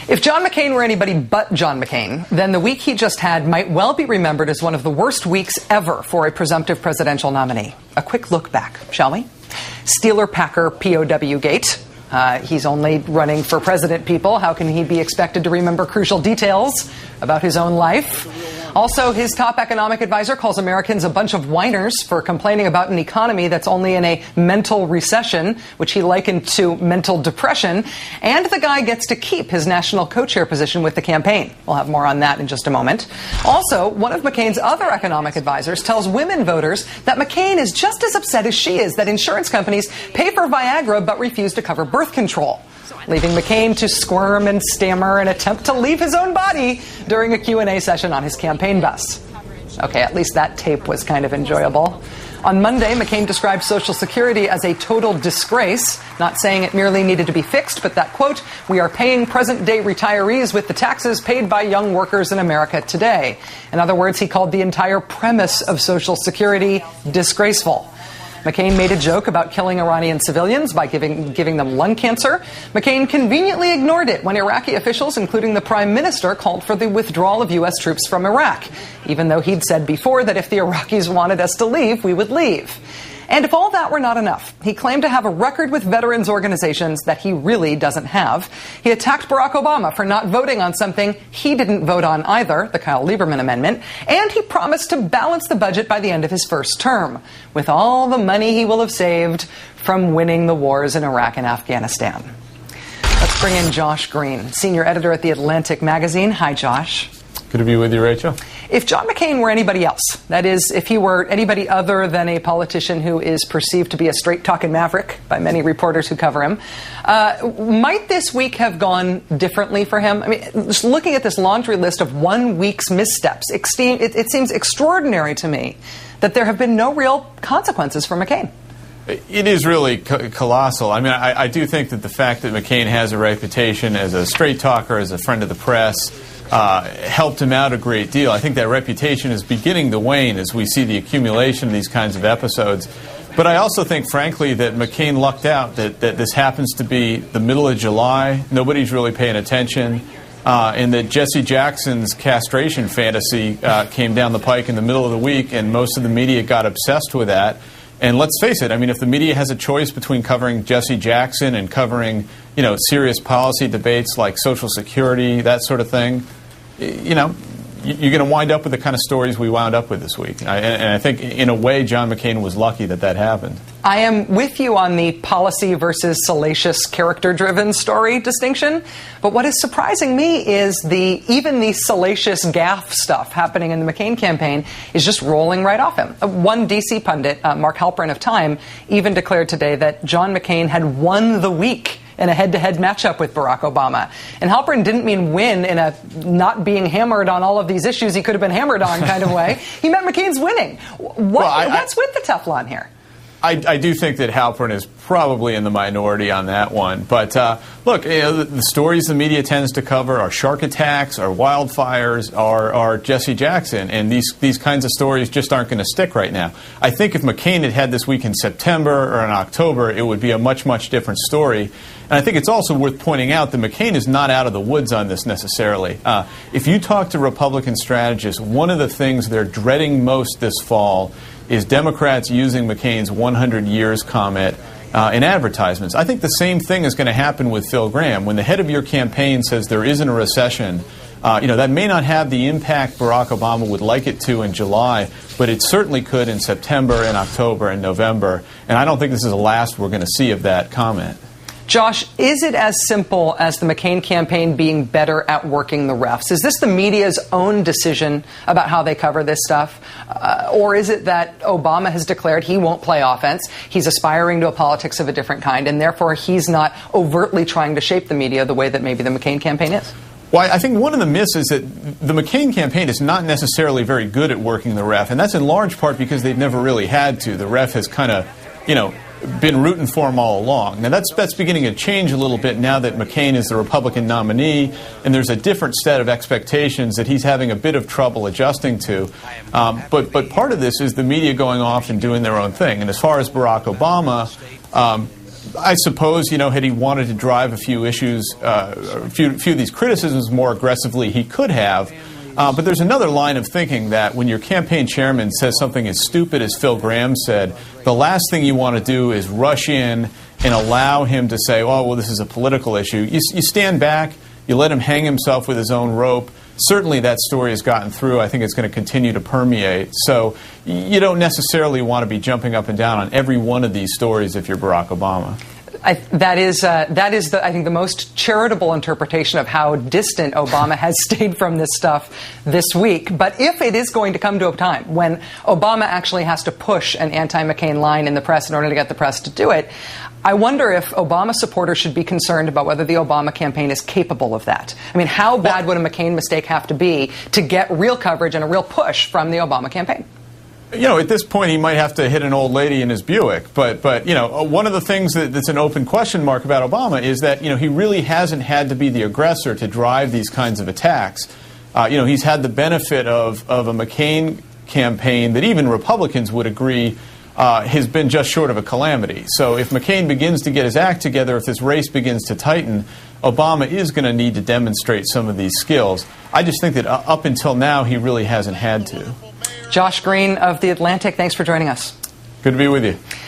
If John McCain were anybody but John McCain, then the week he just had might well be remembered as one of the worst weeks ever for a presumptive presidential nominee. A quick look back, shall we? Steeler-Packer POW gate. He's only running for president, people. How can he be expected to remember crucial details about his own life? Also, his top economic advisor calls Americans a bunch of whiners for complaining about an economy that's only in a mental recession, which he likened to mental depression. And the guy gets to keep his national co-chair position with the campaign. We'll have more on that in just a moment. Also, one of McCain's other economic advisors tells women voters that McCain is just as upset as she is that insurance companies pay for Viagra but refuse to cover birth control, leaving McCain to squirm and stammer and attempt to leave his own body during a Q&A session on his campaign bus. Okay, at least that tape was kind of enjoyable. On Monday, McCain described Social Security as a total disgrace, not saying it merely needed to be fixed, but that, quote, "We are paying present-day retirees with the taxes paid by young workers in America today." In other words, he called the entire premise of Social Security disgraceful. McCain made a joke about killing Iranian civilians by giving them lung cancer. McCain conveniently ignored it when Iraqi officials, including the prime minister, called for the withdrawal of U.S. troops from Iraq, even though he'd said before that if the Iraqis wanted us to leave, we would leave. And if all that were not enough, he claimed to have a record with veterans organizations that he really doesn't have. He attacked Barack Obama for not voting on something he didn't vote on either, the Kyle Lieberman amendment, and he promised to balance the budget by the end of his first term, with all the money he will have saved from winning the wars in Iraq and Afghanistan. Let's bring in Josh Green, senior editor at The Atlantic magazine. Hi, Josh. Good to be with you, Rachel. If John McCain were anybody else, that is, if he were anybody other than a politician who is perceived to be a straight-talking maverick by many reporters who cover him, might this week have gone differently for him? I mean, just looking at this laundry list of 1 week's missteps, it seems extraordinary to me that there have been no real consequences for McCain. It is really colossal. I mean, I do think that the fact that McCain has a reputation as a straight talker, as a friend of the press, helped him out a great deal. I think that reputation is beginning to wane as we see the accumulation of these kinds of episodes. But I also think, frankly, that McCain lucked out that this happens to be the middle of July. Nobody's really paying attention. And that Jesse Jackson's castration fantasy came down the pike in the middle of the week, and most of the media got obsessed with that. And let's face it, I mean, if the media has a choice between covering Jesse Jackson and covering, serious policy debates like Social Security, that sort of thing, you're going to wind up with the kind of stories we wound up with this week. And I think, in a way, John McCain was lucky that happened. I am with you on the policy versus salacious, character-driven story distinction. But what is surprising me is even the salacious gaffe stuff happening in the McCain campaign is just rolling right off him. One D.C. pundit, Mark Halperin of Time, even declared today that John McCain had won the week in a head-to-head matchup with Barack Obama. And Halperin didn't mean win in a not being hammered on all of these issues he could have been hammered on kind of way. He meant McCain's winning. What's with the Teflon here? I do think that Halperin is probably in the minority on that one. But look, the stories the media tends to cover are shark attacks, are wildfires, are Jesse Jackson. And these kinds of stories just aren't going to stick right now. I think if McCain had this week in September or in October, it would be a much, much different story. And I think it's also worth pointing out that McCain is not out of the woods on this necessarily. If you talk to Republican strategists, one of the things they're dreading most this fall is Democrats using McCain's 100 years comment in advertisements. I think the same thing is going to happen with Phil Gramm. When the head of your campaign says there isn't a recession, that may not have the impact Barack Obama would like it to in July, but it certainly could in September and October and November. And I don't think this is the last we're going to see of that comment. Josh, is it as simple as the McCain campaign being better at working the refs? Is this the media's own decision about how they cover this stuff? Or is it that Obama has declared he won't play offense, he's aspiring to a politics of a different kind, and therefore he's not overtly trying to shape the media the way that maybe the McCain campaign is? Well, I think one of the myths is that the McCain campaign is not necessarily very good at working the ref, and that's in large part because they've never really had to. The ref has kind of, been rooting for him all along. Now, that's beginning to change a little bit now that McCain is the Republican nominee, and there's a different set of expectations that he's having a bit of trouble adjusting to. But part of this is the media going off and doing their own thing. And as far as Barack Obama, I suppose, had he wanted to drive a few issues, a few of these criticisms more aggressively, he could have. But there's another line of thinking that when your campaign chairman says something as stupid as Phil Gramm said, the last thing you want to do is rush in and allow him to say, oh, well, this is a political issue. You stand back, you let him hang himself with his own rope. Certainly that story has gotten through. I think it's going to continue to permeate. So you don't necessarily want to be jumping up and down on every one of these stories if you're Barack Obama. That is, I think, the most charitable interpretation of how distant Obama has stayed from this stuff this week. But if it is going to come to a time when Obama actually has to push an anti-McCain line in the press in order to get the press to do it, I wonder if Obama supporters should be concerned about whether the Obama campaign is capable of that. I mean, how bad would a McCain mistake have to be to get real coverage and a real push from the Obama campaign? At this point, he might have to hit an old lady in his Buick. But one of the things that's an open question mark about Obama is that, he really hasn't had to be the aggressor to drive these kinds of attacks. He's had the benefit of a McCain campaign that even Republicans would agree has been just short of a calamity. So if McCain begins to get his act together, if this race begins to tighten, Obama is going to need to demonstrate some of these skills. I just think that up until now, he really hasn't had to. Josh Green of The Atlantic, thanks for joining us. Good to be with you.